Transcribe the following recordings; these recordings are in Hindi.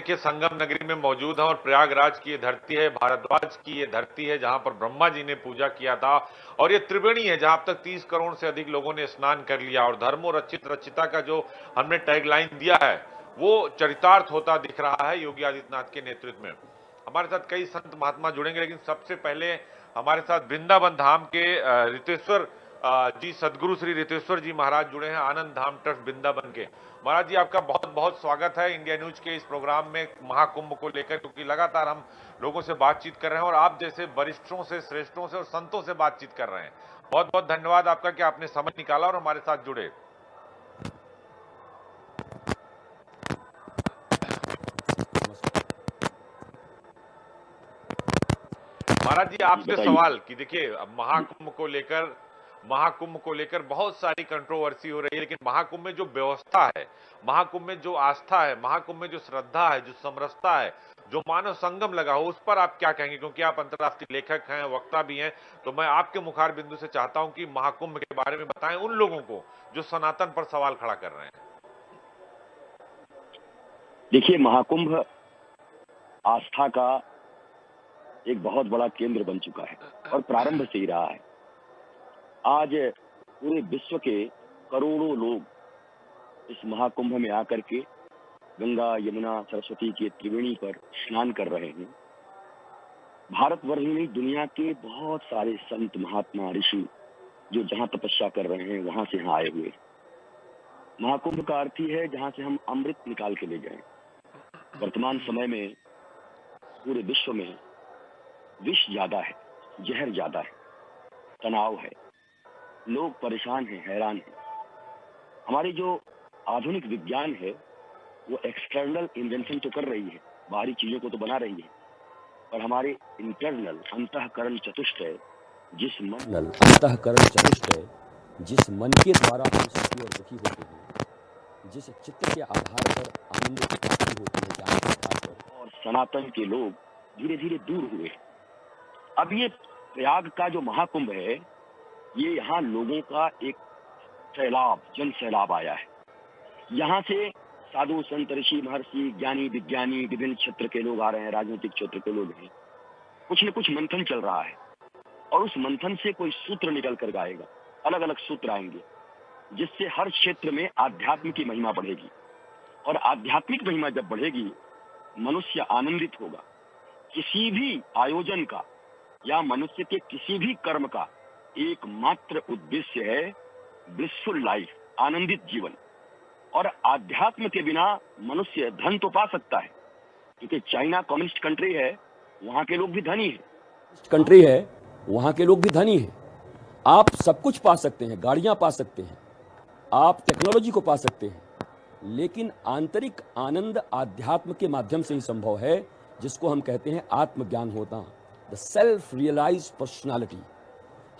देखिए संगम नगरी में मौजूद हैं और प्रयागराज की ये धरती है, भारद्वाज की ये धरती है जहां पर ब्रह्मा जी ने पूजा किया था और ये त्रिवेणी है जहां अब तक 30 करोड़ से अधिक लोगों ने स्नान कर लिया और धर्मो रचित रचिता का जो हमने टैगलाइन दिया है वो चरितार्थ होता दिख रहा है योगी आदित्यनाथ के नेतृत्व में। हमारे साथ कई संत महात्मा जुड़ेंगे लेकिन सबसे पहले हमारे साथ वृंदावन धाम के रितेश्वर जी सदगुरु श्री रितेश्वर जी महाराज जुड़े हैं आनंद धाम ट्रस्ट वृंदावन के। महाराज जी आपका बहुत बहुत स्वागत है इंडिया न्यूज के इस प्रोग्राम में महाकुंभ को लेकर, क्योंकि लगातार हम लोगों से बातचीत कर रहे हैं और आप जैसे वरिष्ठों से, श्रेष्ठों से और संतों से बातचीत कर रहे हैं। बहुत बहुत धन्यवाद आपका कि आपने समय निकाला और हमारे साथ जुड़े। महाराज जी आपसे सवाल कि देखिए महाकुंभ को लेकर बहुत सारी कंट्रोवर्सी हो रही है, लेकिन महाकुंभ में जो व्यवस्था है, महाकुंभ में जो आस्था है, महाकुंभ में जो श्रद्धा है, जो समरसता है, जो मानव संगम लगा हो, उस पर आप क्या कहेंगे? क्योंकि आप अंतर्राष्ट्रीय लेखक हैं, वक्ता भी हैं, तो मैं आपके मुखार बिंदु से चाहता हूं कि महाकुंभ के बारे में बताएं उन लोगों को जो सनातन पर सवाल खड़ा कर रहे हैं। देखिए, महाकुंभ आस्था का एक बहुत बड़ा केंद्र बन चुका है और प्रारंभ से ही रहा है। आज पूरे विश्व के करोड़ों लोग इस महाकुंभ में आकर के गंगा, यमुना, सरस्वती के त्रिवेणी पर स्नान कर रहे हैं। भारतवर्ष ही नहीं, दुनिया के बहुत सारे संत, महात्मा, ऋषि जो जहां तपस्या कर रहे हैं वहां से यहाँ आए हुए। महाकुंभ का अर्थ ही है जहां से हम अमृत निकाल के ले जाएं। वर्तमान समय में पूरे विश्व में विष ज्यादा है, जहर ज्यादा है, तनाव है, लोग परेशान हैं, हैरान हैं। हमारी जो आधुनिक विज्ञान है वो एक्सटर्नल इन्वेंशन तो कर रही है, बाहरी चीजों को तो बना रही है, पर हमारे इंटरनल अंतःकरण चतुष्ट है, जिस मन के द्वारा हम सुखी और दुखी होते हैं, जिस चित्त के आधार पर आनंद की प्राप्ति होती है, ज्ञान के आधार पर, और सनातन के लोग धीरे धीरे दूर हुए। अब ये प्रयाग का जो महाकुंभ है, ये यहाँ लोगों का एक सैलाब, जन सैलाब आया है। यहाँ से साधु, संत, ऋषि, महर्षि, ज्ञानी, विज्ञानी, विभिन्न क्षेत्र के लोग आ रहे हैं, राजनीतिक क्षेत्र के लोग हैं। कुछ न कुछ मंथन चल रहा है और उस मंथन से कोई सूत्र निकल कर आएगा, अलग अलग सूत्र आएंगे, जिससे हर क्षेत्र में आध्यात्म की महिमा बढ़ेगी। और आध्यात्मिक महिमा जब बढ़ेगी, मनुष्य आनंदित होगा। किसी भी आयोजन का या मनुष्य के किसी भी कर्म का एकमात्र उद्देश्य है ब्लिसफुल लाइफ, आनंदित जीवन। और आध्यात्म के बिना मनुष्य धन तो पा सकता है, क्योंकि चाइना कम्युनिस्ट कंट्री है, वहां के लोग भी धनी है, आप सब कुछ पा सकते हैं, गाड़ियां पा सकते हैं, आप टेक्नोलॉजी को पा सकते हैं, लेकिन आंतरिक आनंद आध्यात्म के माध्यम से ही संभव है, जिसको हम कहते हैं आत्मज्ञान होता, द सेल्फ रियलाइज पर्सनालिटी।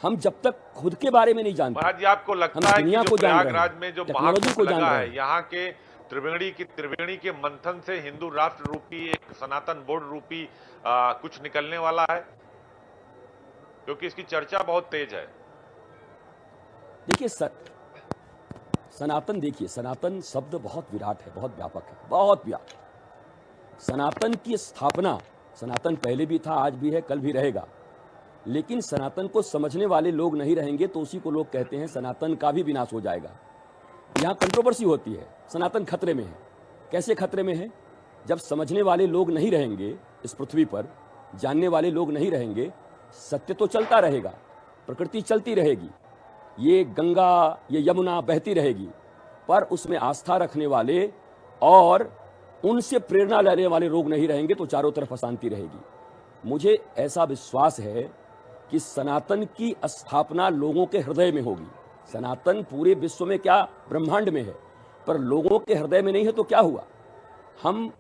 हम जब तक खुद के बारे में नहीं जानते, महाराज जी आपको लगता है कि जो प्रयागराज में जो महाकुंभ लगा है, यहाँ के त्रिवेणी के मंथन से हिंदू राष्ट्र रूपी, एक सनातन बोर्ड रूपी कुछ निकलने वाला है? क्योंकि इसकी चर्चा बहुत तेज है। देखिए सनातन शब्द बहुत विराट है, बहुत व्यापक है, बहुत व्यापक। सनातन की स्थापना, सनातन पहले भी था, आज भी है, कल भी रहेगा, लेकिन सनातन को समझने वाले लोग नहीं रहेंगे तो उसी को लोग कहते हैं सनातन का भी विनाश हो जाएगा। यहाँ कंट्रोवर्सी होती है, सनातन खतरे में है। कैसे खतरे में है? जब समझने वाले लोग नहीं रहेंगे इस पृथ्वी पर, जानने वाले लोग नहीं रहेंगे, सत्य तो चलता रहेगा, प्रकृति चलती रहेगी, ये गंगा, ये यमुना बहती रहेगी, पर उसमें आस्था रखने वाले और उनसे प्रेरणा लेने वाले लोग नहीं रहेंगे तो चारों तरफ अशांति रहेगी। मुझे ऐसा विश्वास है कि सनातन की स्थापना लोगों के हृदय में होगी। सनातन पूरे विश्व में क्या, ब्रह्मांड में है, पर लोगों के हृदय में नहीं है तो क्या हुआ? हम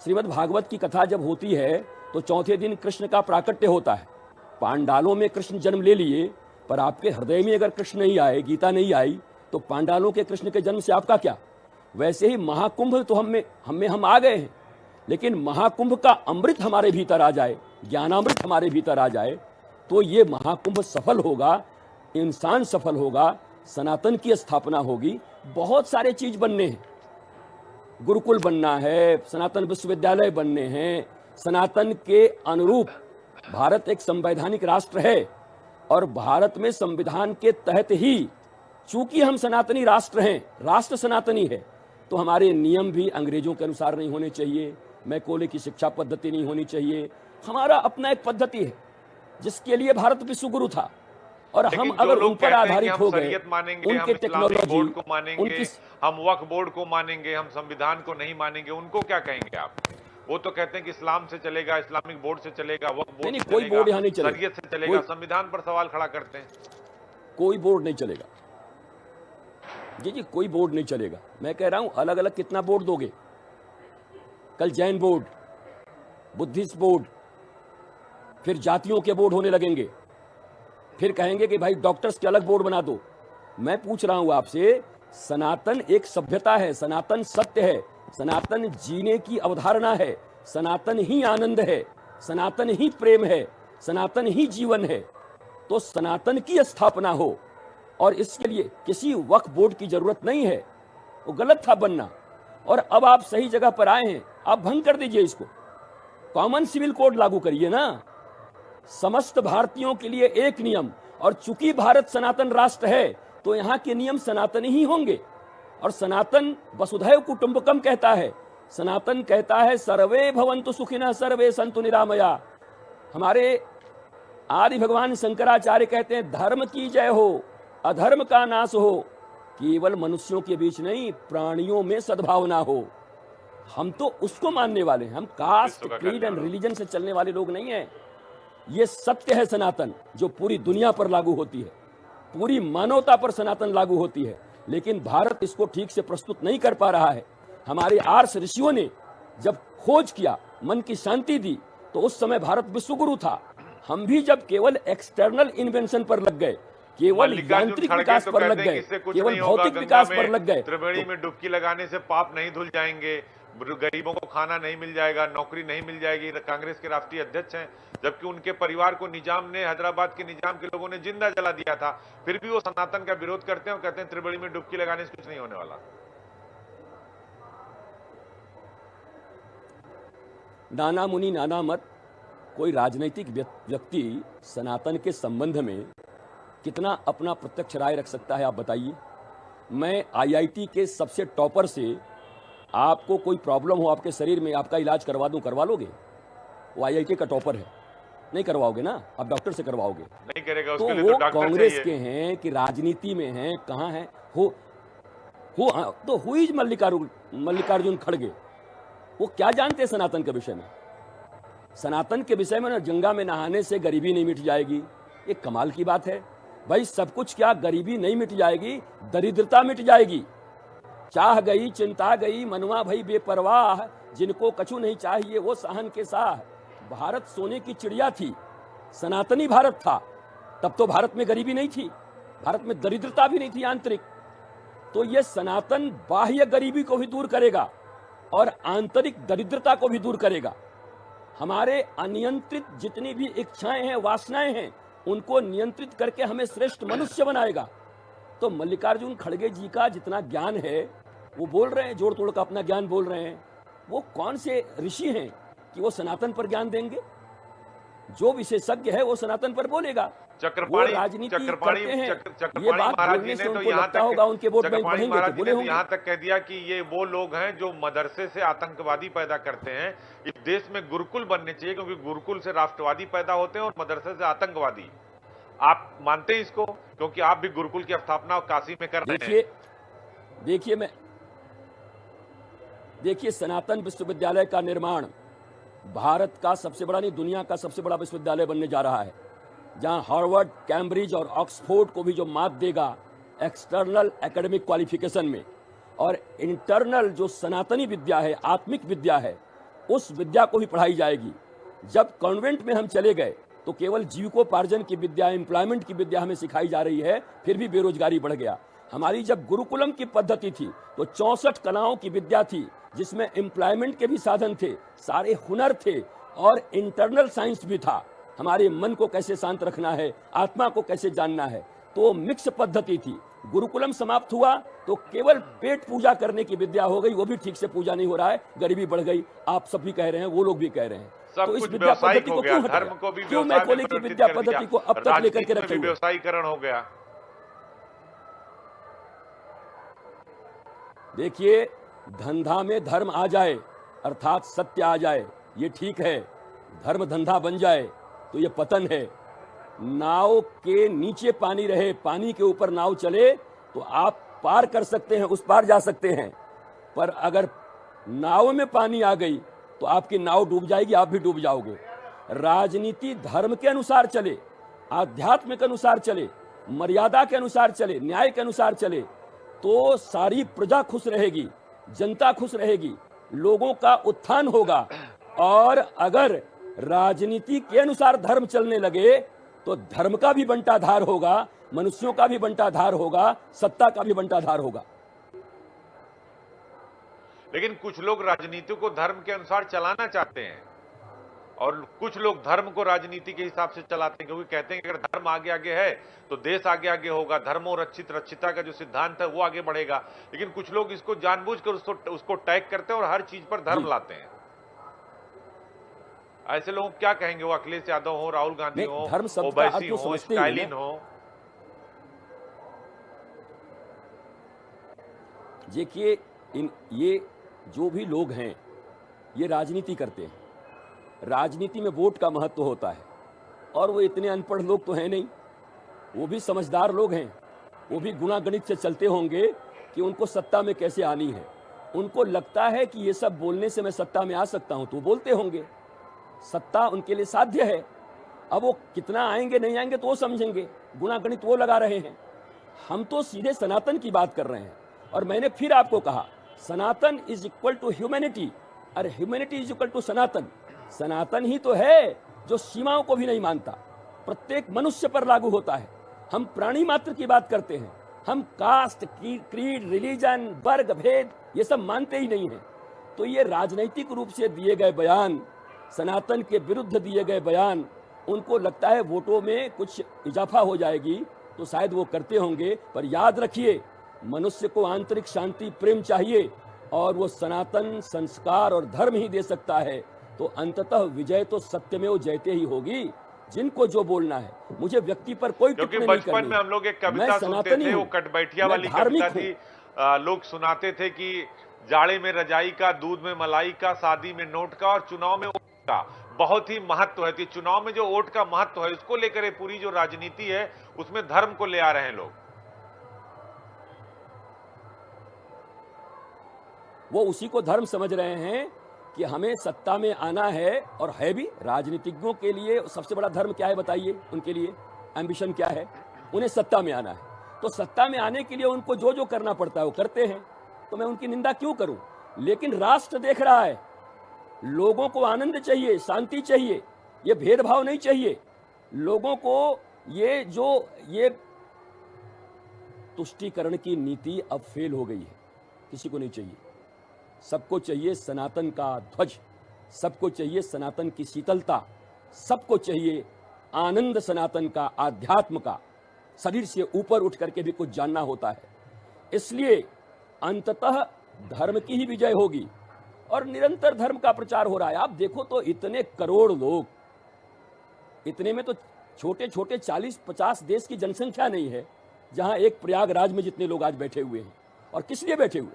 श्रीमद् भागवत की कथा जब होती है तो चौथे दिन कृष्ण का प्राकट्य होता है। पांडालों में कृष्ण जन्म ले लिए, पर आपके हृदय में अगर कृष्ण नहीं आए, गीता नहीं आई, तो पांडालों के कृष्ण के जन्म से आपका क्या? वैसे ही महाकुंभ तो हम आ गए हैं, लेकिन महाकुंभ का अमृत हमारे भीतर आ जाए, ज्ञानामृत हमारे भीतर आ जाए, तो ये महाकुंभ सफल होगा, इंसान सफल होगा, सनातन की स्थापना होगी, बहुत सारे चीज बनने हैं। गुरुकुल बनना है, सनातन विश्वविद्यालय बनने हैं, सनातन के अनुरूप भारत एक संवैधानिक राष्ट्र है और भारत में संविधान के तहत ही चूंकि हम सनातनी राष्ट्र हैं, राष्ट्र सनातनी है, तो हमारे नियम भी अंग्रेजों के अनुसार नहीं होने चाहिए, मैकोले की शिक्षा पद्धति नहीं होनी चाहिए। हमारा अपना एक पद्धति है जिसके लिए भारत विश्वगुरु था और हम अगर उन पर आधारित हो गए, उनके टेक्नोलॉजी बोर्ड को मानेंगे, हम वक्फ बोर्ड को मानेंगे, हम संविधान को नहीं मानेंगे, उनको क्या कहेंगे आप? वो तो कहते हैं कि इस्लाम से चलेगा, इस्लामिक बोर्ड से चलेगा, वक्फ बोर्ड से कोई बोर्ड यहाँ नहीं चलेगा, शरीयत से चलेगा, संविधान पर सवाल खड़ा करते हैं। कोई बोर्ड नहीं चलेगा जी, कोई बोर्ड नहीं चलेगा। मैं कह रहा हूं अलग अलग कितना बोर्ड दोगे? कल जैन बोर्ड, बुद्धिस्ट बोर्ड, फिर जातियों के बोर्ड होने लगेंगे, फिर कहेंगे कि भाई डॉक्टर्स के अलग बोर्ड बना दो। मैं पूछ रहा हूं आपसे, सनातन एक सभ्यता है, सनातन सत्य है, सनातन जीने की अवधारणा है, सनातन ही आनंद है, सनातन ही प्रेम है, सनातन ही जीवन है। तो सनातन की स्थापना हो और इसके लिए किसी वक्फ बोर्ड की जरूरत नहीं है, वो गलत था बनना। और अब आप सही जगह पर आए हैं, आप भंग कर दीजिए इसको, कॉमन सिविल कोड लागू करिए ना, समस्त भारतीयों के लिए एक नियम। और चूंकि भारत सनातन राष्ट्र है तो यहाँ के नियम सनातन ही होंगे। और सनातन वसुधैव कुटुंबकम कहता है, सनातन कहता है सर्वे भवन्तु सुखिनः सर्वे सन्तु निरामया। हमारे आदि भगवान शंकराचार्य कहते हैं धर्म की जय हो, अधर्म का नाश हो, केवल मनुष्यों के बीच नहीं प्राणियों में सद्भावना हो। हम तो उसको मानने वाले हैं, हम कास्ट क्रीड एंड रिलीजन से चलने वाले लोग नहीं हैं। ये सत्य है सनातन, जो पूरी दुनिया पर लागू होती है, पूरी मानवता पर सनातन लागू होती है। लेकिन भारत इसको ठीक से प्रस्तुत नहीं कर पा रहा है। हमारे आर्ष ऋषियों ने जब खोज किया, मन की शांति दी, तो उस समय भारत विश्वगुरु था। हम भी जब केवल एक्सटर्नल इन्वेंशन पर लग गए, केवल यांत्रिक विकास पर लग गए, केवल भौतिक विकास पर लग गए, त्रिवेणी में डुबकी लगाने से पाप नहीं धुल जाएंगे, गरीबों को खाना नहीं मिल जाएगा, नौकरी नहीं मिल जाएगी। कांग्रेस के राष्ट्रीय अध्यक्ष हैं, जबकि उनके परिवार को निजाम ने, हैदराबाद के निजाम के लोगों ने जिंदा जला दिया था, फिर भी वो सनातन का विरोध करते हैं और कहते हैं त्रिवेणी में डुबकी लगाने से कुछ नहीं होने वाला। नाना मुनि नाना मत। कोई राजनीतिक व्यक्ति सनातन के संबंध में कितना अपना प्रत्यक्ष राय रख सकता है, आप बताइए। मैं आईआईटी के सबसे टॉपर से आपको कोई प्रॉब्लम हो आपके शरीर में, आपका इलाज करवा दूं, करवा लोगे? वो आईआईटी का टॉपर है, नहीं करवाओगे ना, आप डॉक्टर से करवाओगे। नहीं करेगा, तो उसके लिए वो तो डॉक्टर कांग्रेस के हैं कि राजनीति में हैं, कहाँ हैं? तो हुई मल्लिकार्जुन खड़गे, वो क्या जानते हैं सनातन के विषय में? सनातन के विषय में ना, गंगा में नहाने से गरीबी नहीं मिट जाएगी, ये कमाल की बात है भाई। सब कुछ क्या गरीबी नहीं मिट जाएगी, दरिद्रता मिट जाएगी। चाह गई चिंता गई मनवा भई बेपरवाह, जिनको कछु नहीं चाहिए वो सहन के साह। भारत सोने की चिड़िया थी, सनातनी भारत था, तब तो भारत में गरीबी नहीं थी, भारत में दरिद्रता भी नहीं थी आंतरिक। तो ये सनातन बाह्य गरीबी को भी दूर करेगा और आंतरिक दरिद्रता को भी दूर करेगा। हमारे अनियंत्रित जितनी भी इच्छाएं हैं, वासनाएं हैं, उनको नियंत्रित करके हमें श्रेष्ठ मनुष्य बनाएगा। तो मल्लिकार्जुन खड़गे जी का जितना ज्ञान है, वो बोल रहे हैं, जोड़ तोड़ का अपना ज्ञान बोल रहे हैं। वो कौन से ऋषि हैं कि वो सनातन पर ज्ञान देंगे? जो विशेषज्ञ है वो सनातन पर बोलेगा। चक्रपाणी महाराज जी ने तो यहाँ तक कह दिया कि ये वो लोग हैं जो मदरसे से आतंकवादी पैदा करते हैं। इस देश में गुरुकुल बनने चाहिए, क्योंकि गुरुकुल से राष्ट्रवादी पैदा होते हैं और मदरसे से आतंकवादी। आप मानते हैं इसको? क्योंकि आप भी गुरुकुल की स्थापना काशी में कर रहे हैं। देखिए सनातन विश्वविद्यालय का निर्माण भारत का सबसे बड़ा नहीं, दुनिया का सबसे बड़ा विश्वविद्यालय बनने जा रहा है, जहां हार्वर्ड, कैम्ब्रिज और ऑक्सफोर्ड को भी जो मात देगा एक्सटर्नल एकेडमिक क्वालिफिकेशन में, और इंटरनल जो सनातनी विद्या है, आत्मिक विद्या है, उस विद्या को भी पढ़ाई जाएगी। जब कॉन्वेंट में हम चले गए तो केवल जीविकोपार्जन की विद्या, एम्प्लॉयमेंट की विद्या हमें सिखाई जा रही है, फिर भी बेरोजगारी बढ़ गया। हमारी जब गुरुकुलम की पद्धति थी तो 64 कलाओं की विद्या थी, जिसमें एम्प्लॉयमेंट के भी साधन थे, सारे हुनर थे और इंटरनल साइंस भी था। हमारे मन को कैसे शांत रखना है, आत्मा को कैसे जानना है, तो मिक्स पद्धति थी। गुरुकुलम समाप्त हुआ तो केवल पेट पूजा करने की विद्या हो गई, वो भी ठीक से पूजा नहीं हो रहा है, गरीबी बढ़ गई। आप सब भी कह रहे हैं, वो लोग भी कह रहे हैं। सब तो इस कुछ विद्या व्यवसायिक पद्धति हो को गया, क्यों हटाया? धर्म को भी क्यों व्यवसाय में मैकोले की परिवर्तित विद्या कर दिया, पद्धति को अब तक लेकर के राजनीति में रखे भी हुए? व्यवसायीकरण हो गया। देखिए, धंधा में धर्म आ जाए अर्थात सत्य आ जाए, ये ठीक है। धर्म धंधा बन जाए तो ये पतन है। नाव के नीचे पानी रहे, पानी के ऊपर नाव चले तो आप पार कर सकते हैं, उस पार जा सकते हैं। पर अगर नाव में पानी आ गई तो आपकी नाव डूब जाएगी, आप भी डूब जाओगे। राजनीति धर्म के अनुसार चले, आध्यात्म के अनुसार चले, मर्यादा के अनुसार चले, न्याय के अनुसार चले तो सारी प्रजा खुश रहेगी, जनता खुश रहेगी, लोगों का उत्थान होगा। और अगर राजनीति के अनुसार धर्म चलने लगे तो धर्म का भी बंटाधार होगा, मनुष्यों का भी बंटाधार होगा, सत्ता का भी बंटाधार होगा। लेकिन कुछ लोग राजनीति को धर्म के अनुसार चलाना चाहते हैं और कुछ लोग धर्म को राजनीति के हिसाब से चलाते हैं, क्योंकि कहते हैं कि अगर धर्म आगे आगे है तो देश आगे आगे होगा, धर्मो रक्षित रक्षिता का जो सिद्धांत है वो आगे बढ़ेगा। लेकिन कुछ लोग इसको जानबूझकर उसको टैग करते हैं और हर चीज पर धर्म लाते हैं। ऐसे लोग क्या कहेंगे? वो अखिलेश यादव हो, राहुल गांधी हो, धर्म शब्द का अर्थ ओवैसी तो हो, समझते ही हैं स्टालिन ना। हो। देखिए, ये जो भी लोग हैं ये राजनीति करते हैं। राजनीति में वोट का महत्व होता है और वो इतने अनपढ़ लोग तो हैं नहीं, वो भी समझदार लोग हैं। वो भी गुणा गणित से चलते होंगे कि उनको सत्ता में कैसे आनी है। उनको लगता है कि ये सब बोलने से मैं सत्ता में आ सकता हूं, तो बोलते होंगे। सत्ता उनके लिए साध्य है। अब वो कितना आएंगे नहीं आएंगे तो वो समझेंगे, गुणा गणित वो लगा रहे हैं। हम तो सीधे सनातन की बात कर रहे हैं। और मैंने फिर आपको कहा, सनातन इज इक्वल टू ह्यूमैनिटी, और ह्यूमैनिटी इज इक्वल टू सनातन। सनातन ही तो है जो सीमाओं को भी नहीं मानता, प्रत्येक मनुष्य पर लागू होता है। हम प्राणी मात्र की बात करते हैं, हम कास्ट, क्रीड, रिलीजन, वर्ग भेद ये सब मानते ही नहीं हैं। तो ये राजनीतिक रूप से दिए गए बयान, सनातन के विरुद्ध दिए गए बयान, उनको लगता है वोटों में कुछ इजाफा हो जाएगी तो शायद वो करते होंगे। पर याद रखिए, मनुष्य को आंतरिक शांति प्रेम चाहिए और वो सनातन संस्कार और धर्म ही दे सकता है। तो अंततः विजय तो सत्यमेव जयते ही होगी। जिनको जो बोलना है, मुझे व्यक्ति पर कोई टिप्पणी नहीं करनी। बचपन में हम लोग एक कविता सुनते थे, वो कटबैठिया वाली कविता थी। लोग सुनाते थे कि जाड़े में रजाई का, दूध में मलाई का, शादी में नोट का और चुनाव में वोट का बहुत ही महत्व है। चुनाव में जो वोट का महत्व है उसको लेकर ये पूरी जो राजनीति है उसमें धर्म को ले आ रहे हैं लोग। वो उसी को धर्म समझ रहे हैं कि हमें सत्ता में आना है। और है भी, राजनीतिज्ञों के लिए सबसे बड़ा धर्म क्या है बताइए? उनके लिए एम्बिशन क्या है? उन्हें सत्ता में आना है। तो सत्ता में आने के लिए उनको जो जो करना पड़ता है वो करते हैं, तो मैं उनकी निंदा क्यों करूं? लेकिन राष्ट्र देख रहा है, लोगों को आनंद चाहिए, शांति चाहिए, ये भेदभाव नहीं चाहिए। लोगों को ये तुष्टीकरण की नीति अब फेल हो गई है, किसी को नहीं चाहिए। सबको चाहिए सनातन का ध्वज, सबको चाहिए सनातन की शीतलता, सबको चाहिए आनंद सनातन का, आध्यात्म का। शरीर से ऊपर उठ करके भी कुछ जानना होता है। इसलिए अंततः धर्म की ही विजय होगी और निरंतर धर्म का प्रचार हो रहा है। आप देखो तो इतने करोड़ लोग, इतने में तो छोटे छोटे 40-50 देश की जनसंख्या नहीं है जहां एक प्रयागराज में जितने लोग आज बैठे हुए हैं। और किस लिए बैठे हुए?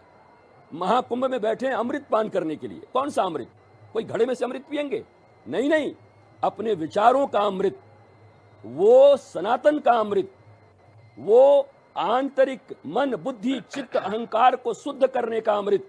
महाकुंभ में बैठे हैं अमृत पान करने के लिए। कौन सा अमृत? कोई घड़े में से अमृत पिएंगे? नहीं नहीं, अपने विचारों का अमृत, वो सनातन का अमृत, वो आंतरिक मन, बुद्धि, चित्त, अहंकार को शुद्ध करने का अमृत,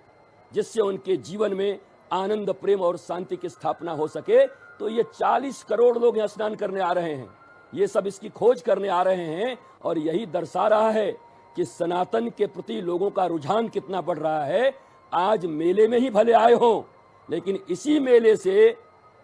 जिससे उनके जीवन में आनंद, प्रेम और शांति की स्थापना हो सके। तो ये 40 करोड़ लोग यहाँ स्नान करने आ रहे हैं, ये सब इसकी खोज करने आ रहे हैं। और यही दर्शा रहा है कि सनातन के प्रति लोगों का रुझान कितना बढ़ रहा है। आज मेले में ही भले आए हों, लेकिन इसी मेले से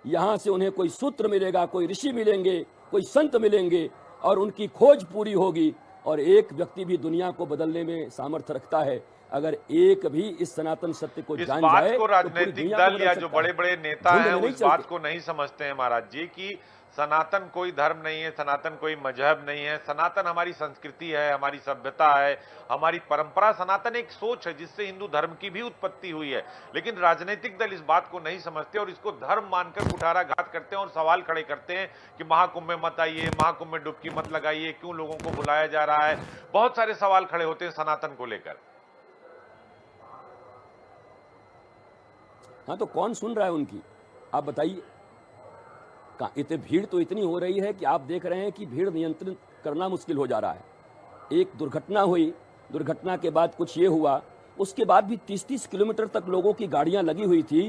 यहाँ से उन्हें कोई सूत्र मिलेगा, कोई ऋषि मिलेंगे, कोई संत मिलेंगे और उनकी खोज पूरी होगी। और एक व्यक्ति भी दुनिया को बदलने में सामर्थ्य रखता है। अगर एक भी इस सनातन सत्य को इस जान बात जाए को तो पूरी राजनीतिक दुनिया को दल बदल या जो सकता बड़े है। बड़े नेता झुंड हैं में वो नहीं इस बात चलते। को नहीं समझते हैं महाराज जी कि सनातन कोई धर्म नहीं है, सनातन कोई मजहब नहीं है, सनातन हमारी संस्कृति है, हमारी सभ्यता है, हमारी परंपरा। सनातन एक सोच है जिससे हिंदू धर्म की भी उत्पत्ति हुई है। लेकिन राजनीतिक दल इस बात को नहीं समझते और इसको धर्म मानकर कुठाराघात करते हैं और सवाल खड़े करते हैं कि महाकुंभ में मत आइए, महाकुंभ में डुबकी मत लगाइए, क्यों लोगों को बुलाया जा रहा है। बहुत सारे सवाल खड़े होते हैं सनातन को लेकर। हाँ, तो कौन सुन रहा है उनकी? आप बताइए। इतनी भीड़ तो इतनी हो रही है कि आप देख रहे हैं कि भीड़ नियंत्रित करना मुश्किल हो जा रहा है। एक दुर्घटना हुई, दुर्घटना के बाद कुछ ये हुआ, उसके बाद भी 30-30 किलोमीटर तक लोगों की गाड़ियां लगी हुई थी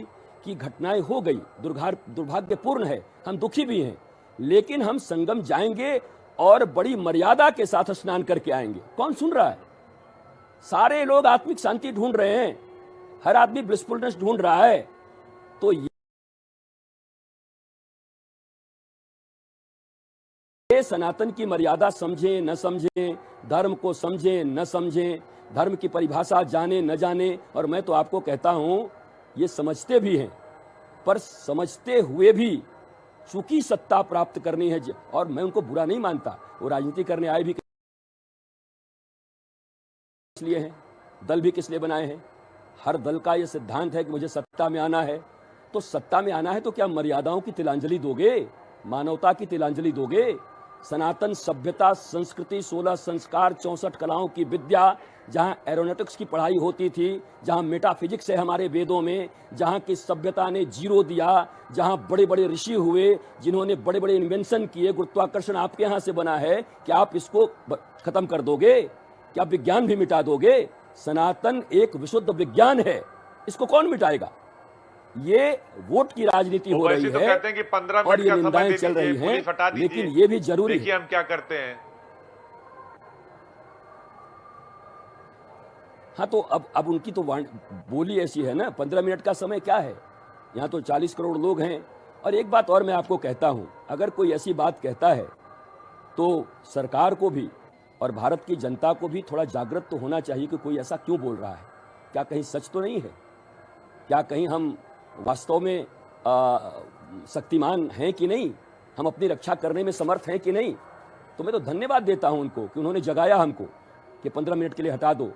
कि घटनाएं हो गई। दुर्भाग्यपूर्ण है, हम दुखी भी हैं, लेकिन हम संगम जाएंगे और बड़ी मर्यादा के साथ स्नान करके आएंगे। कौन सुन रहा है? सारे लोग आत्मिक शांति ढूंढ रहे हैं, हर आदमी ब्लिसफुलनेस ढूंढ रहा है। तो ये सनातन की मर्यादा समझें न समझें, धर्म को समझें न समझें, धर्म की परिभाषा जाने न जाने, और मैं तो आपको कहता हूं ये समझते भी हैं, पर समझते हुए भी चूंकि सत्ता प्राप्त करनी है, और मैं उनको बुरा नहीं मानता, वो राजनीति करने आए भी किस लिए हैं, दल भी किस लिए बनाए हैं। हर दल का ये सिद्धांत है कि मुझे सत्ता में आना है। तो सत्ता में आना है तो क्या मर्यादाओं की तिलांजलि दोगे, मानवता की तिलांजलि दोगे? सनातन सभ्यता, संस्कृति, 16 संस्कार, 64 कलाओं की विद्या, जहां एरोनॉटिक्स की पढ़ाई होती थी, जहां मेटाफिजिक्स है हमारे वेदों में, जहां की सभ्यता ने जीरो दिया, जहां बड़े बड़े ऋषि हुए जिन्होंने बड़े बड़े इन्वेंशन किए, गुरुत्वाकर्षण आपके यहां से बना है, क्या आप इसको खत्म कर दोगे? क्या विज्ञान भी मिटा दोगे? सनातन एक विशुद्ध विज्ञान है, इसको कौन मिटाएगा? ये वोट की राजनीति हो रही तो है कहते हैं कि 15 और मिनट ये का समय निंदाएं दे चल दीजिए, रही पुलिस हटा हैं, दीजिए। लेकिन ये भी जरूरी देखिए है। हम क्या करते हैं। हाँ, तो अब उनकी तो बोली ऐसी है ना, 15 मिनट का समय क्या है? यहाँ तो 40 करोड़ लोग हैं। और एक बात और मैं आपको कहता हूँ, अगर कोई ऐसी बात कहता है तो सरकार को भी और भारत की जनता को भी थोड़ा जागृत तो होना चाहिए कि कोई ऐसा क्यों बोल रहा है। क्या कहीं सच तो नहीं है? क्या कहीं हम वास्तव में शक्तिमान हैं कि नहीं? हम अपनी रक्षा करने में समर्थ हैं कि नहीं? तो मैं तो धन्यवाद देता हूं उनको कि उन्होंने जगाया हमको कि 15 मिनट के लिए हटा दो।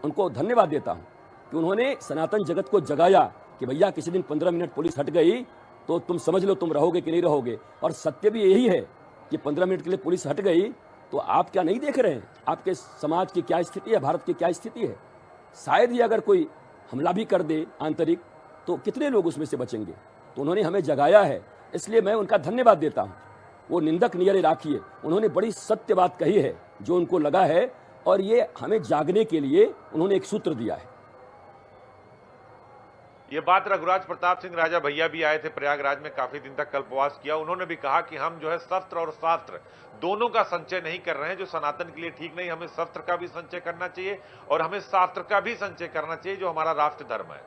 उनको धन्यवाद देता हूं कि उन्होंने सनातन जगत को जगाया कि भैया किसी दिन 15 मिनट पुलिस हट गई तो तुम समझ लो तुम रहोगे कि नहीं रहोगे। और सत्य भी यही है कि 15 मिनट के लिए पुलिस हट गई तो आप क्या नहीं देख रहे हैं आपके समाज की क्या स्थिति है, भारत की क्या स्थिति है? शायद ही अगर कोई हमला भी कर दे आंतरिक तो कितने लोग उसमें से बचेंगे? तो उन्होंने हमें जगाया है, इसलिए मैं उनका धन्यवाद देता हूं। वो निंदक नियरे राखिए, उन्होंने बड़ी सत्य बात कही है जो उनको लगा है, और ये हमें जागने के लिए उन्होंने एक सूत्र दिया है। ये बात रघुराज प्रताप सिंह राजा भैया भी आए थे प्रयागराज में, काफी दिन तक कल्पवास किया। उन्होंने भी कहा कि हम जो है शस्त्र और शास्त्र दोनों का संचय नहीं कर रहे हैं, जो सनातन के लिए ठीक नहीं। हमें शस्त्र का भी संचय करना चाहिए और हमें शास्त्र का भी संचय करना चाहिए, जो हमारा राष्ट्र धर्म है।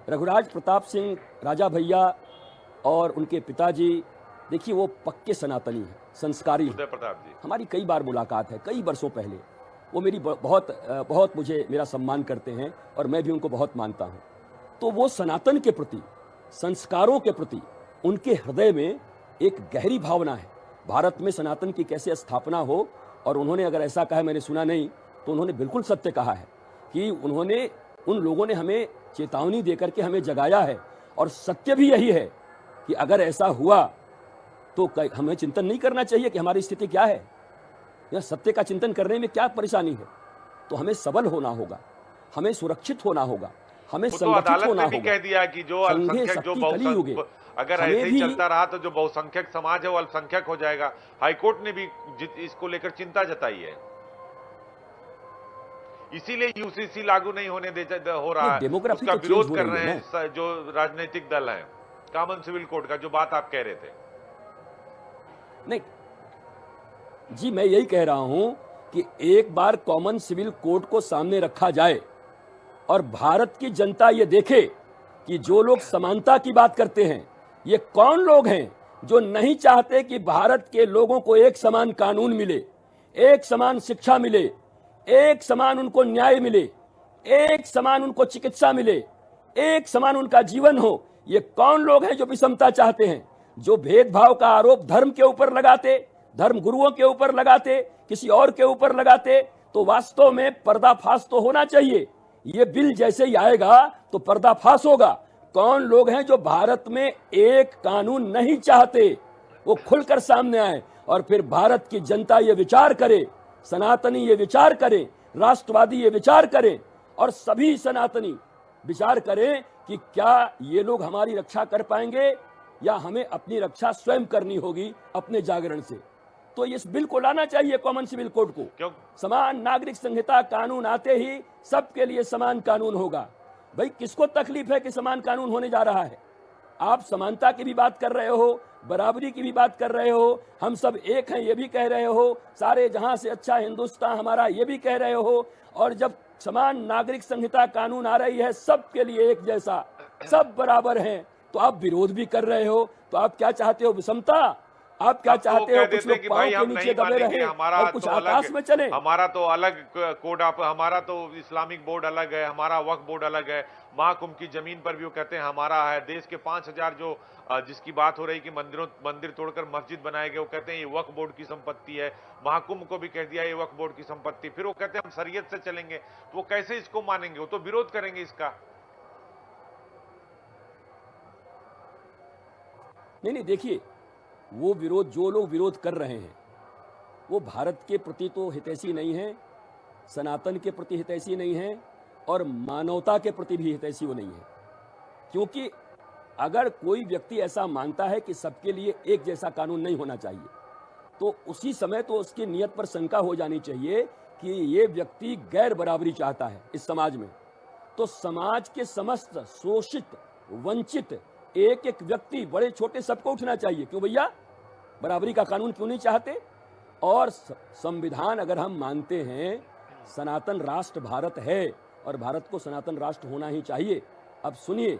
रघुराज प्रताप सिंह राजा भैया और उनके पिताजी, देखिए वो पक्के सनातनी हैं, संस्कारी हैं। उदय प्रताप जी, हमारी कई बार मुलाकात है, कई वर्षों पहले। वो मेरी बहुत मुझे मेरा सम्मान करते हैं और मैं भी उनको बहुत मानता हूं। तो वो सनातन के प्रति, संस्कारों के प्रति उनके हृदय में एक गहरी भावना है, भारत में सनातन की कैसे स्थापना हो। और उन्होंने अगर ऐसा कहा, मैंने सुना नहीं, तो उन्होंने बिल्कुल सत्य कहा है कि उन्होंने, उन लोगों ने हमें चेतावनी देकर के हमें जगाया है। और सत्य भी यही है कि अगर ऐसा हुआ तो हमें चिंतन नहीं करना चाहिए कि हमारी स्थिति क्या है, या सत्य का चिंतन करने में क्या परेशानी है। तो हमें सबल होना होगा, हमें सुरक्षित होना होगा, हमें संगठित होना होगा। कह दिया कि जो अल्पसंख्यक, जो बहुसंख्यक, अगर ऐसे ही चलता रहा तो जो बहुसंख्यक समाज है वो अल्पसंख्यक हो जाएगा। हाईकोर्ट ने भी इसको लेकर चिंता जताई है, इसीलिए यूसीसी लागू नहीं होने हो रहा है, उसका विरोध कर रहे हैं जो राजनीतिक दल हैं। कॉमन सिविल कोड का जो बात आप कह रहे थे, नहीं जी, मैं यही कह रहा हूं कि एक बार कॉमन सिविल कोड को सामने रखा जाए और भारत की जनता ये देखे कि जो लोग समानता की बात करते हैं, ये कौन लोग हैं जो नहीं चाहते कि भारत के लोगों को एक समान कानून मिले। एक समान शिक्षा मिले, एक समान उनको न्याय मिले, एक समान उनको चिकित्सा मिले, एक समान उनका जीवन हो। ये कौन लोग हैं जो विषमता चाहते हैं, जो भेदभाव का आरोप धर्म के ऊपर लगाते, धर्म गुरुओं के ऊपर लगाते, किसी और के ऊपर लगाते? तो वास्तव में पर्दाफाश तो होना चाहिए। ये बिल जैसे ही आएगा तो पर्दाफाश होगा। कौन लोग हैं जो भारत में एक कानून नहीं चाहते, वो खुलकर सामने आए और फिर भारत की जनता ये विचार करे, सनातनी ये विचार करें, राष्ट्रवादी ये विचार करें और सभी सनातनी विचार करें कि क्या ये लोग हमारी रक्षा कर पाएंगे या हमें अपनी रक्षा स्वयं करनी होगी अपने जागरण से। तो इस बिल को लाना चाहिए, कॉमन सिविल कोड को। क्यों? समान नागरिक संहिता कानून आते ही सबके लिए समान कानून होगा। भाई किसको तकलीफ है कि समान कानून होने जा रहा है? आप समानता की भी बात कर रहे हो, बराबरी की भी बात कर रहे हो, हम सब एक हैं ये भी कह रहे हो, सारे जहां से अच्छा हिंदुस्तान हमारा ये भी कह रहे हो, और जब समान नागरिक संहिता कानून आ रही है सबके लिए एक जैसा, सब बराबर हैं, तो आप विरोध भी कर रहे हो। तो आप क्या चाहते हो? विषमता? आप क्या चाहते हो? कुछ लोग पांव के नीचे दबे रहे और कुछ आकाश में चले। हमारा तो अलग कोड, हमारा तो इस्लामिक बोर्ड अलग है, हमारा वक्फ बोर्ड अलग है। महाकुंभ की जमीन पर भी वो कहते हैं हमारा है। देश के 5000 जो जिसकी बात हो रही कि मंदिर तोड़कर मस्जिद बनाए गए, वो कहते हैं ये वक्फ बोर्ड की संपत्ति है। महाकुंभ को भी कह दिया ये वक्फ बोर्ड की संपत्ति। फिर वो कहते हैं हम शरीयत से चलेंगे, तो वो कैसे इसको मानेंगे? वो तो विरोध करेंगे इसका। नहीं, देखिए, वो विरोध, जो लोग विरोध कर रहे हैं वो भारत के प्रति तो हितैषी नहीं है, सनातन के प्रति हितैषी नहीं है और मानवता के प्रति भी हितैषी वो नहीं है। क्योंकि अगर कोई व्यक्ति ऐसा मानता है कि सबके लिए एक जैसा कानून नहीं होना चाहिए, तो उसी समय तो उसकी नियत पर शंका हो जानी चाहिए कि ये व्यक्ति गैर बराबरी चाहता है इस समाज में। तो समाज के समस्त शोषित, वंचित एक एक व्यक्ति, बड़े छोटे, सबको उठना चाहिए। क्यों भैया? बराबरी का कानून क्यों नहीं चाहते? और संविधान अगर हम मानते हैं, सनातन राष्ट्र भारत है और भारत को सनातन राष्ट्र होना ही चाहिए। अब सुनिए,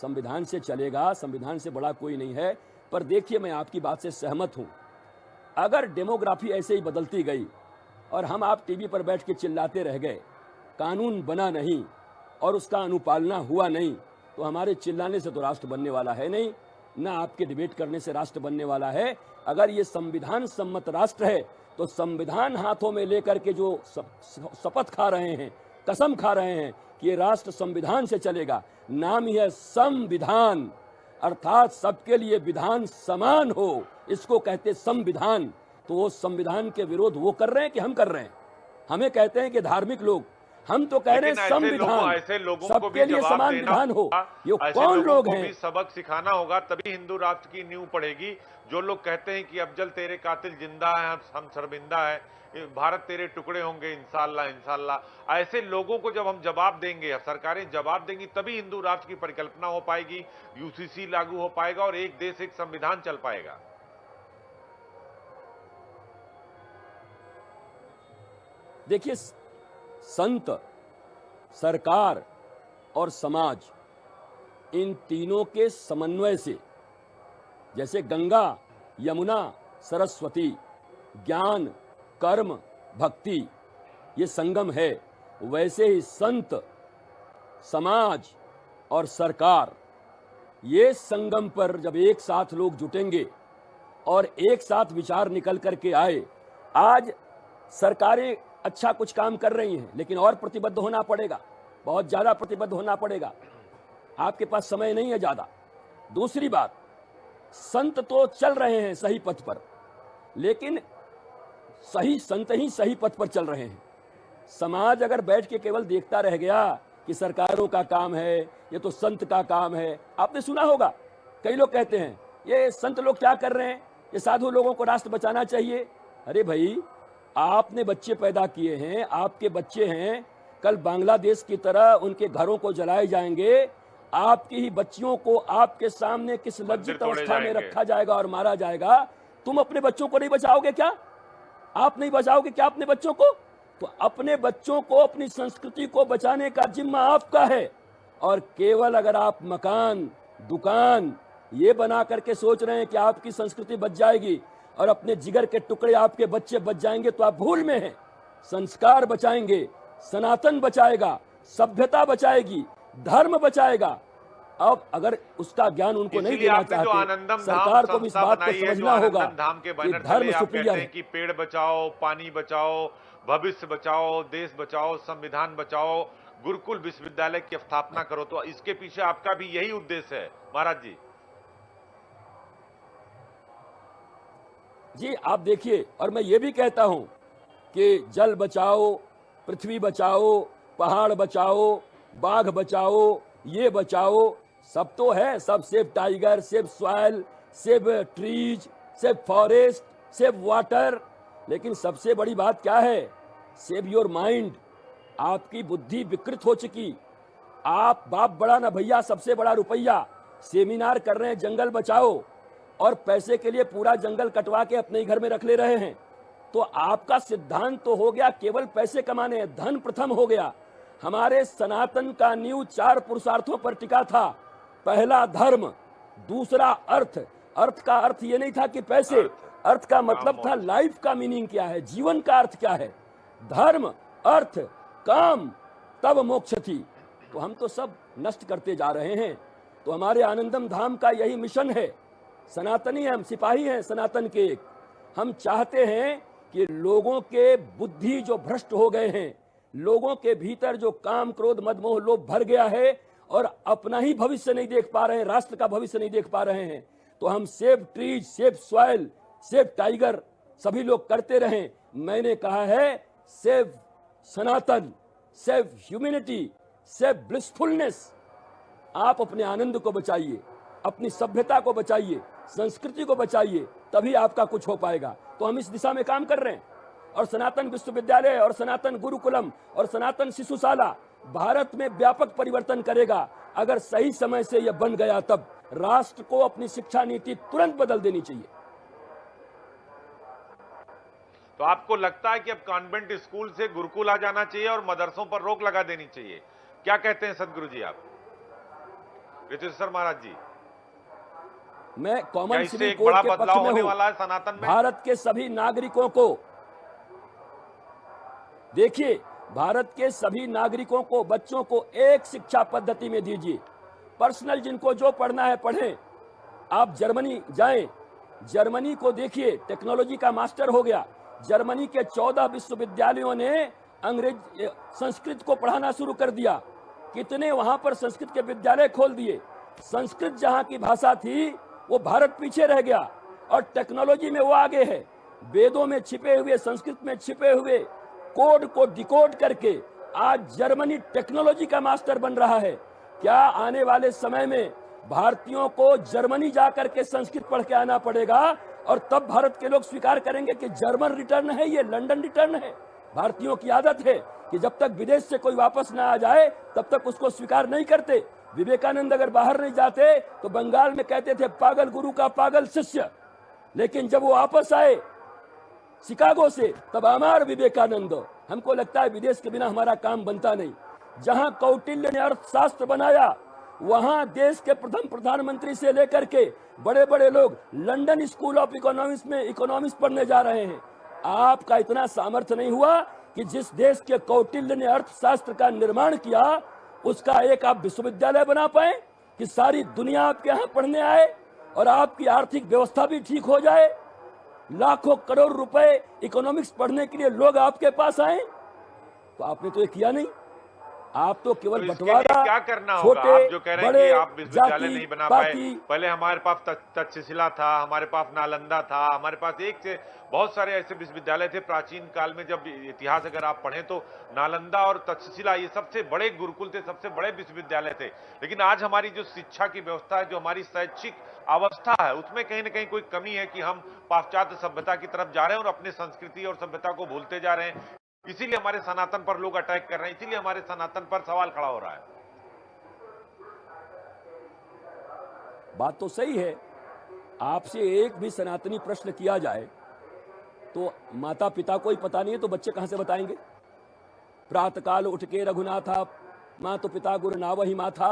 संविधान से चलेगा, संविधान से बड़ा कोई नहीं है। पर देखिए, मैं आपकी बात से सहमत हूं। अगर डेमोग्राफी ऐसे ही बदलती गई और हम आप टीवी पर बैठ के चिल्लाते रह गए, कानून बना नहीं और उसका अनुपालना हुआ नहीं, तो हमारे चिल्लाने से तो राष्ट्र बनने वाला है नहीं, ना आपके डिबेट करने से राष्ट्र बनने वाला है। अगर ये संविधान सम्मत राष्ट्र है तो संविधान हाथों में लेकर के जो शपथ खा रहे हैं, कसम खा रहे हैं कि ये राष्ट्र संविधान से चलेगा, नाम ही है संविधान, अर्थात सबके लिए विधान समान हो, इसको कहते संविधान। तो वो संविधान के विरोध वो कर रहे हैं कि हम कर रहे हैं? हमें कहते हैं कि धार्मिक लोग, हम तो कह रहे हैं संविधान, ऐसे लोगों को सबके लिए समान विधान हो। ये कौन लोग हैं? सबक सिखाना होगा, तभी हिंदू राष्ट्र की नींव पड़ेगी। जो लोग कहते हैं कि अफजल तेरे कातिल जिंदा है, हम शर्मिंदा है, भारत तेरे टुकड़े होंगे इंशाअल्लाह इंशाअल्लाह, ऐसे लोगों को जब हम जवाब देंगे, सरकारें जवाब देंगी, तभी हिंदू राष्ट्र की परिकल्पना हो पाएगी, यूसीसी लागू हो पाएगा और एक देश एक संविधान चल पाएगा। देखिए, संत, सरकार और समाज, इन तीनों के समन्वय से, जैसे गंगा, यमुना, सरस्वती, ज्ञान, कर्म, भक्ति ये संगम है, वैसे ही संत, समाज और सरकार, ये संगम पर जब एक साथ लोग जुटेंगे और एक साथ विचार निकल करके आए। आज सरकारें अच्छा कुछ काम कर रही हैं, लेकिन और प्रतिबद्ध होना पड़ेगा, बहुत ज्यादा प्रतिबद्ध होना पड़ेगा। आपके पास समय नहीं है ज्यादा। दूसरी बात, संत तो चल रहे हैं सही पथ पर, लेकिन सही संत ही सही पथ पर चल रहे हैं। समाज अगर बैठ के केवल देखता रह गया कि सरकारों का काम है, ये तो संत का काम है। आपने सुना होगा, कई लोग कहते हैं ये संत लोग क्या कर रहे हैं, ये साधु लोगों को राष्ट्र बचाना चाहिए। अरे भाई, आपने बच्चे पैदा किए हैं, आपके बच्चे हैं, कल बांग्लादेश की तरह उनके घरों को जलाए जाएंगे, आपकी ही बच्चियों को आपके सामने किस लज्जित अवस्था में रखा जाएगा और मारा जाएगा। तुम अपने बच्चों को नहीं बचाओगे क्या? आप नहीं बचाओगे क्या अपने बच्चों को? तो अपने बच्चों को, अपनी संस्कृति को बचाने का जिम्मा आपका है। और केवल अगर आप मकान, दुकान ये बना करके सोच रहे हैं कि आपकी संस्कृति बच जाएगी और अपने जिगर के टुकड़े आपके बच्चे बच जाएंगे तो आप भूल में हैं। संस्कार बचाएंगे, सनातन बचाएगा, सभ्यता बचाएगी, धर्म बचाएगा। अब अगर उसका ज्ञान उनको नहीं इसीलिए देना आपने जो आनंदम चाहते, धाम सरकार को भी इस संस्था बात को बनाई है, जो समझना होगा आनंदम धाम के कि बैनर धर्म तले आप सुप्रियर कहते हैं है। कि पेड़ बचाओ, पानी बचाओ, भविष्य बचाओ, देश बचाओ, संविधान बचाओ, गुरुकुल विश्वविद्यालय की स्थापना करो, तो इसके पीछे आपका भी यही उद्देश्य है महाराज जी? जी आप देखिए, और मैं ये भी कहता हूं कि जल बचाओ, पृथ्वी बचाओ, पहाड़ बचाओ, बाघ बचाओ, ये बचाओ, सब तो है, सब save tiger, save soil, save trees, save forest, save water. लेकिन सबसे बड़ी बात क्या है? Save your mind. आपकी बुद्धि विकृत हो चुकी। आप बाप बड़ा ना भैया, सबसे बड़ा रुपया। सेमिनार कर रहे हैं जंगल बचाओ, और पैसे के लिए पूरा जंगल कटवा के अपने ही घर में रख ले रहे हैं। तो आपका सिद्धांत तो हो गया केवल पैसे कमाने, धन प्रथम हो गया। हमारे सनातन का नींव 4 पुरुषार्थों पर टिका था। पहला धर्म, दूसरा अर्थ। अर्थ का अर्थ ये नहीं था कि पैसे, अर्थ का मतलब था लाइफ का मीनिंग क्या है, जीवन का अर्थ क्या है। धर्म, अर्थ, काम, तब मोक्ष थी। तो हम तो सब नष्ट करते जा रहे हैं। तो हमारे आनंदम धाम का यही मिशन है। सनातनी हम सिपाही हैं सनातन के एक। हम चाहते हैं कि लोगों के बुद्धि जो भ्रष्ट हो गए हैं, लोगों के भीतर जो काम, क्रोध, मद, मोह, लोभ भर गया है और अपना ही भविष्य नहीं देख पा रहे हैं, राष्ट्र का भविष्य नहीं देख पा रहे हैं, तो हम save trees, save soil, save tiger सभी लोग करते रहें। मैंने कहा है सेव सनातन, सेव ह्यूमैनिटी, सेव ब्लिसफुलनेस। आप अपने आनंद को बचाइए, अपनी सभ्यता को बचाइए, संस्कृति को बचाइए, तभी आपका कुछ हो पाएगा। तो हम इस दिशा में काम कर रहे हैं। और सनातन विश्वविद्यालय और सनातन गुरुकुलम और सनातन शिशुशाला भारत में व्यापक परिवर्तन करेगा। अगर सही समय से यह बन गया, तब राष्ट्र को अपनी शिक्षा नीति तुरंत बदल देनी चाहिए। तो आपको लगता है कि अब कॉन्वेंट स्कूल से गुरुकुल आ जाना चाहिए और मदरसों पर रोक लगा देनी चाहिए? क्या कहते हैं सदगुरु जी आप? ऋतुसर महाराज जी, मैं कॉमन इससे सिविल एक कोड बड़ा के पक्ष बदलाव में होने हूं। वाला है सनातन में? भारत के सभी नागरिकों को, देखिए, भारत के सभी नागरिकों को, बच्चों को एक शिक्षा पद्धति में दीजिए। पर्सनल जिनको जो पढ़ना है पढ़ें। आप जर्मनी जाएं, जर्मनी को देखिए, टेक्नोलॉजी का मास्टर हो गया। जर्मनी के 14 विश्वविद्यालयों ने अंग्रेज संस्कृत को पढ़ाना शुरू कर दिया। कितने वहां पर संस्कृत के विद्यालय खोल दिए। संस्कृत जहां की भाषा थी, वो भारत पीछे रह गया और टेक्नोलॉजी में वो आगे है। वेदों में छिपे हुए, संस्कृत में छिपे हुए कोड को डिकोड करके आज जर्मनी टेक्नोलॉजी का मास्टर बन रहा है। क्या आने वाले समय में भारतीयों को जर्मनी जाकर के संस्कृत पढ़ के आना पड़ेगा और तब भारत के लोग स्वीकार करेंगे कि जर्मन रिटर्न है, ये लंदन रिटर्न है? भारतीयों की आदत है कि जब तक विदेश से कोई वापस ना आ जाए तब तक उसको स्वीकार नहीं करते। विवेकानंद अगर बाहर नहीं जाते तो बंगाल में कहते थे पागल गुरु का पागल शिष्य, लेकिन जब वो वापस आए शिकागो से, तब अमर विवेकानंद। हमको लगता है विदेश के बिना हमारा काम बनता नहीं। जहां कौटिल्य ने अर्थशास्त्र बनाया, वहां देश के प्रथम प्रधानमंत्री से लेकर के बड़े बड़े लोग लंदन स्कूल ऑफ इकोनॉमिक्स में इकोनॉमिक्स पढ़ने जा रहे हैं। आपका इतना सामर्थ्य नहीं हुआ कि जिस देश के कौटिल्य ने अर्थशास्त्र का निर्माण किया, उसका एक आप विश्वविद्यालय बना पाए कि सारी दुनिया आपके यहाँ पढ़ने आए और आपकी आर्थिक व्यवस्था भी ठीक हो जाए। लाखों करोड़ रुपए इकोनॉमिक्स पढ़ने के लिए लोग आपके पास आए, तो आपने तो ये किया नहीं। आप तो केवल तो इसके बंटवारा, लिए क्या करना होगा? आप जो कह रहे हैं कि आप विश्वविद्यालय नहीं बना पाए, पहले हमारे पास तक्षशिला था, हमारे पास नालंदा था, हमारे पास एक से बहुत सारे ऐसे विश्वविद्यालय थे प्राचीन काल में। जब इतिहास अगर आप पढ़ें तो नालंदा और तक्षशिला ये सबसे बड़े गुरुकुल थे, सबसे बड़े विश्वविद्यालय थे। लेकिन आज हमारी जो शिक्षा की व्यवस्था है, जो हमारी शैक्षिक अवस्था है, उसमें कहीं ना कहीं कोई कमी है कि हम पाश्चात्य सभ्यता की तरफ जा रहे हैं और अपनी संस्कृति और सभ्यता को भूलते जा रहे हैं। इसीलिए हमारे सनातन पर लोग अटैक कर रहे हैं, इसीलिए हमारे सनातन पर सवाल खड़ा हो रहा है। बात तो सही है। आपसे एक भी सनातनी प्रश्न किया जाए तो माता पिता को ही पता नहीं है, तो बच्चे कहां से बताएंगे? प्रातःकाल उठ के रघुनाथा मातु पिता गुरु नावहि माथा।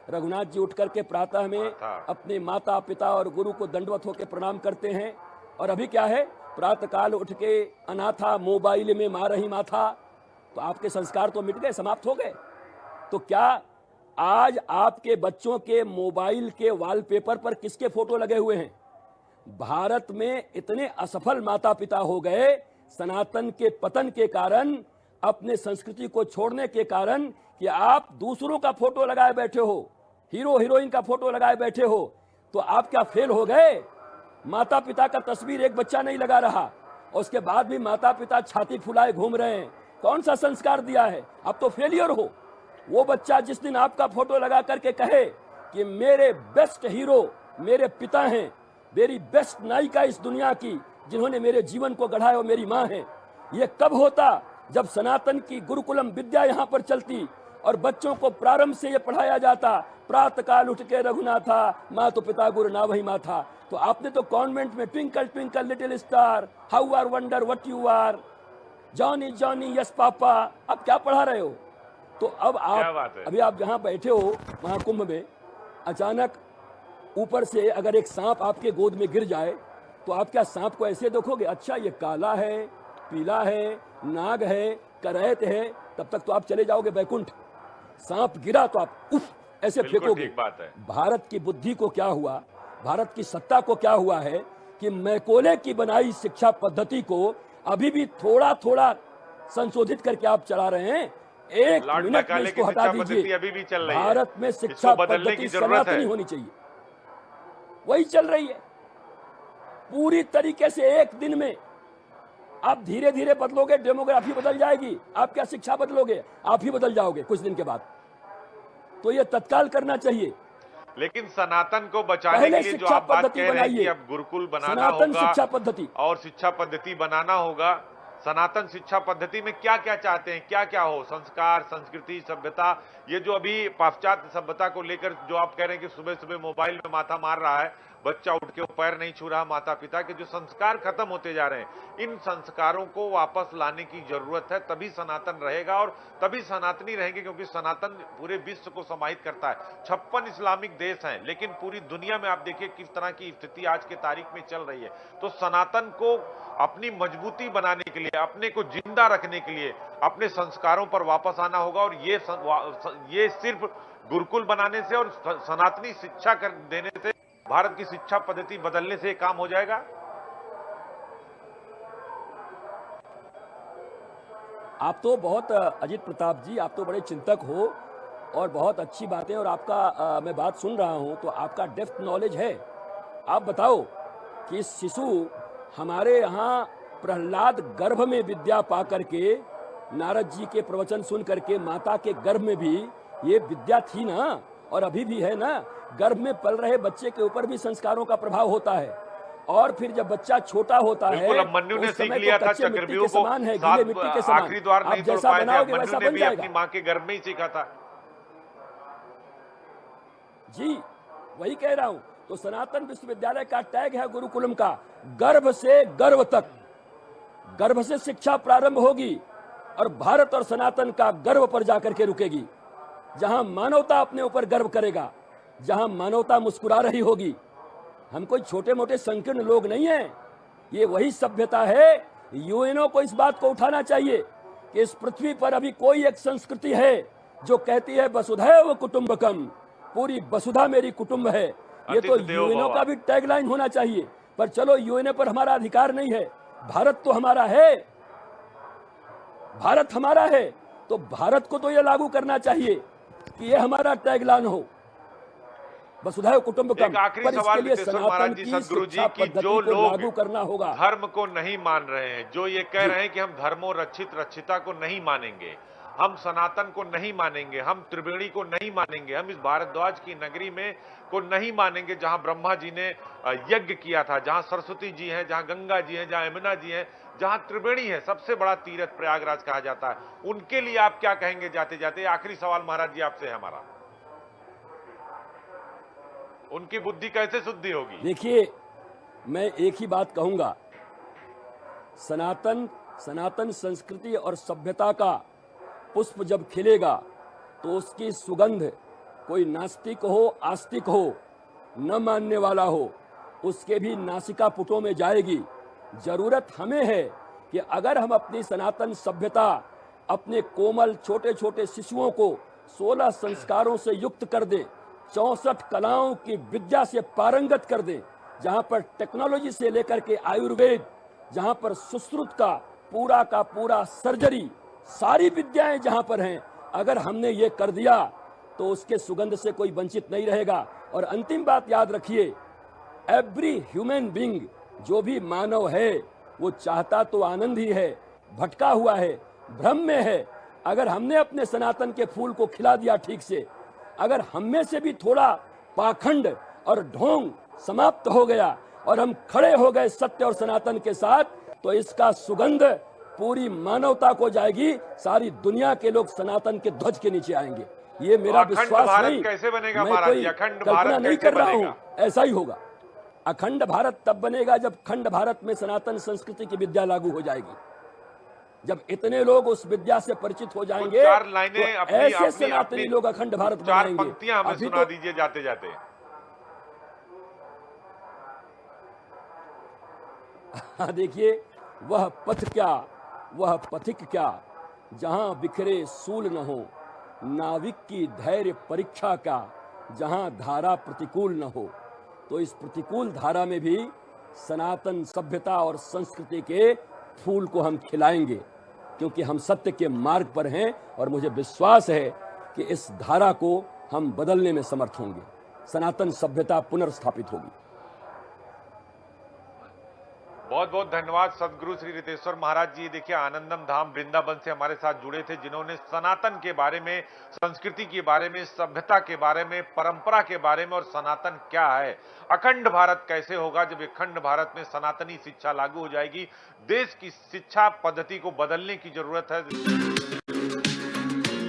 रघुनाथ जी उठ करके प्रातः में अपने माता पिता और गुरु को दंडवत होकर प्रणाम करते हैं। और अभी क्या है, प्रातःकाल उठ के अनाथा मोबाइल में मार रही माथा। तो आपके संस्कार तो मिट गए, समाप्त हो गए। तो क्या आज आपके बच्चों के मोबाइल के वॉलपेपर पर किसके फोटो लगे हुए हैं? भारत में इतने असफल माता पिता हो गए सनातन के पतन के कारण, अपने संस्कृति को छोड़ने के कारण, कि आप दूसरों का फोटो लगाए बैठे हो, हीरो हीरोइन का फोटो लगाए बैठे हो। तो आप क्या फेल हो गए? माता पिता का तस्वीर एक बच्चा नहीं लगा रहा, और उसके बाद भी माता पिता छाती फुलाए घूम रहे हैं। कौन सा संस्कार दिया है? आप तो फेलियर हो। वो बच्चा जिस दिन आपका फोटो लगा करके कहे कि मेरे बेस्ट हीरो मेरे पिता हैं, मेरी बेस्ट नायिका इस दुनिया की जिन्होंने मेरे जीवन को गढ़ा है वो मेरी माँ है, ये कब होता? जब सनातन की गुरुकुलम विद्या यहाँ पर चलती और बच्चों को प्रारंभ से ये पढ़ाया जाता, प्रातःकाल उठ के रघुनाथा, माँ तो पिता गुरु ना वही माँ था। तो आपने तो कॉन्वेंट में twinkle twinkle little star, how are wonder what you are, Johnny Johnny yes papa, अब क्या पढ़ा रहे हो? तो अब आप अभी आप जहाँ बैठे हो महाकुंभ में, अचानक ऊपर से अगर एक सांप आपके गोद में गिर जाए तो आप क्या सांप को ऐसे देखोगे, अच्छा ये काला है, पीला है, नाग है, करैत है? तब तक तो आप चले जाओगे बैकुंठ। सांप गिरा तो आप उफ ऐसे फेंकोगे। बात है। भारत की बुद्धि को क्या हुआ, भारत की सत्ता को क्या हुआ है कि मैकोले की बनाई शिक्षा पद्धति को अभी भी थोड़ा थोड़ा संशोधित करके आप चला रहे हैं। एक मिनट में इसको हटा दीजिए। अभी भी चल रही है। भारत में शिक्षा पद्धति सनातनी होनी चाहिए, वही चल रही है पूरी तरीके से। एक दिन में आप धीरे धीरे बदलोगे, डेमोग्राफी बदल जाएगी, आप क्या शिक्षा बदलोगे? आप ही बदल जाओगे कुछ दिन के बाद। तो ये तत्काल करना चाहिए। लेकिन सनातन को बचाने के लिए जो आप बात कह रहे हैं कि अब गुरुकुल बनाना होगा शिक्षा पद्धति और शिक्षा पद्धति बनाना होगा, सनातन शिक्षा पद्धति में क्या क्या चाहते हैं, क्या क्या हो? संस्कार, संस्कृति, सभ्यता, ये जो अभी पाश्चात्य सभ्यता को लेकर जो आप कह रहे हैं कि सुबह सुबह मोबाइल में माथा मार रहा है बच्चा, उठ के पैर नहीं छू रहा माता पिता के, जो संस्कार खत्म होते जा रहे हैं, इन संस्कारों को वापस लाने की जरूरत है। तभी सनातन रहेगा और तभी सनातनी रहेंगे, क्योंकि सनातन पूरे विश्व को समाहित करता है। 56 इस्लामिक देश हैं, लेकिन पूरी दुनिया में आप देखिए किस तरह की स्थिति आज के तारीख में चल रही है। तो सनातन को अपनी मजबूती बनाने के लिए, अपने को जिंदा रखने के लिए अपने संस्कारों पर वापस आना होगा। और ये सिर्फ गुरुकुल बनाने से और सनातनी शिक्षा कर देने से, भारत की शिक्षा पद्धति बदलने से काम हो जाएगा? आप तो बहुत, अजित प्रताप जी, आप तो बड़े चिंतक हो और बहुत अच्छी बातें, और आपका मैं बात सुन रहा हूं तो आपका डेप्थ नॉलेज है। आप बताओ कि शिशु हमारे यहाँ प्रहलाद गर्भ में विद्या पा करके, नारद जी के प्रवचन सुन करके माता के गर्भ में भी ये विद्या थी ना, और अभी भी है ना। गर्भ में पल रहे बच्चे के ऊपर भी संस्कारों का प्रभाव होता है, और फिर जब बच्चा छोटा होता है अब मन्नु ने सीख लिया था चक्रव्यूह को, समान है, गीले मिट्टी के समान। आखिरी द्वार नहीं तोड़ पाए थे, मन्नु ने भी अपनी माँ के गर्भ में ही सीखा था। जी वही कह रहा हूं। तो सनातन विश्वविद्यालय का टैग है गुरुकुलम का, गर्भ से गर्भ तक। गर्भ से शिक्षा प्रारंभ होगी और भारत और सनातन का गर्व पर जाकर के रुकेगी। जहां मानवता अपने ऊपर गर्व करेगा, जहां मानवता मुस्कुरा रही होगी। हम कोई छोटे मोटे संकीर्ण लोग नहीं हैं, ये वही सभ्यता है। यूएनओ को इस बात को उठाना चाहिए कि इस पृथ्वी पर अभी कोई एक संस्कृति है जो कहती है वसुधैव कुटुंबकम, पूरी वसुधा मेरी कुटुंब है। ये तो यूएनओ का भी टैगलाइन होना चाहिए। पर चलो, यूएनओ पर हमारा अधिकार नहीं है, भारत तो हमारा है, भारत हमारा है, तो भारत को तो ये लागू करना चाहिए कि ये हमारा टैगलाइन हो, वसुधैव कुटुंबकम। आखिरी सवाल विश्वेश्वर महाराज जी, सदगुरु जी, की जो लोग लागू करना होगा, धर्म को नहीं मान रहे हैं, जो ये कह रहे हैं कि हम धर्मो रक्षित रक्षिता को नहीं मानेंगे, हम सनातन को नहीं मानेंगे, हम त्रिवेणी को नहीं मानेंगे, हम इस भारद्वाज की नगरी में को नहीं मानेंगे जहां ब्रह्मा जी ने यज्ञ किया था, जहां सरस्वती जी हैं, जहां गंगा जी हैं, जहां यमुना जी हैं, जहां त्रिवेणी है, सबसे बड़ा तीर्थ प्रयागराज कहा जाता है, उनके लिए आप क्या कहेंगे जाते जाते? आखिरी सवाल महाराज जी आपसे है हमारा, उनकी बुद्धि कैसे शुद्धि होगी? देखिए, मैं एक ही बात कहूंगा, सनातन संस्कृति और सभ्यता का पुष्प जब खिलेगा तो उसकी सुगंध कोई नास्तिक हो, आस्तिक हो, न मानने वाला हो, उसके भी नासिका पुटों में जाएगी। जरूरत हमें है कि अगर हम अपनी सनातन सभ्यता, अपने कोमल छोटे छोटे शिशुओं को 16 संस्कारों से युक्त कर दें, 64 कलाओं की विद्या से पारंगत कर दें, जहां पर टेक्नोलॉजी से लेकर के आयुर्वेद, जहां पर सुश्रुत का पूरा सर्जरी, सारी विद्याएं जहां पर हैं, अगर हमने ये कर दिया तो उसके सुगंध से कोई वंचित नहीं रहेगा। और अंतिम बात याद रखिए, एवरी ह्यूमन बीइंग, जो भी मानव है, वो चाहता तो आनंद ही है, भटका हुआ है, भ्रम में है। अगर हमने अपने सनातन के फूल को खिला दिया ठीक से, अगर हम में से भी थोड़ा पाखंड और ढोंग समाप्त हो गया और हम खड़े हो गए सत्य और सनातन के साथ, तो इसका सुगंध पूरी मानवता को जाएगी। सारी दुनिया के लोग सनातन के ध्वज के नीचे आएंगे। ये मेरा अखंड विश्वास भारत नहीं, कैसे बनेगा मैं महाराज कोई जी? अखंड कल्पना भारत नहीं कैसे कर रहा बनेगा? हूं, ऐसा ही होगा। अखंड भारत तब बनेगा जब खंड भारत में सनातन संस्कृति की विद्या लागू हो जाएगी, जब इतने लोग उस विद्या से परिचित हो जाएंगे, कुछ चार लाइनें तो अपनी ऐसे अपनी सनातनी अपनी लोग अखंड भारत चार बनाएंगे। पंक्तियां हमें अभी सुना तो दीजिए जाते जाते। देखिए, वह पथ क्या, वह पथिक क्या, जहां बिखरे सूल न हो, नाविक की धैर्य परीक्षा का, जहां धारा प्रतिकूल न हो। तो इस प्रतिकूल धारा में भी सनातन सभ्यता और संस्कृति के फूल को हम खिलाएंगे, क्योंकि हम सत्य के मार्ग पर हैं और मुझे विश्वास है कि इस धारा को हम बदलने में समर्थ होंगे, सनातन सभ्यता पुनर्स्थापित होगी। बहुत बहुत धन्यवाद सदगुरु श्री रितेश्वर महाराज जी। देखिए, आनंदम धाम वृंदावन से हमारे साथ जुड़े थे, जिन्होंने सनातन के बारे में, संस्कृति के बारे में, सभ्यता के बारे में, परंपरा के बारे में और सनातन क्या है, अखंड भारत कैसे होगा जब अखंड भारत में सनातनी शिक्षा लागू हो जाएगी। देश की शिक्षा पद्धति को बदलने की जरूरत है।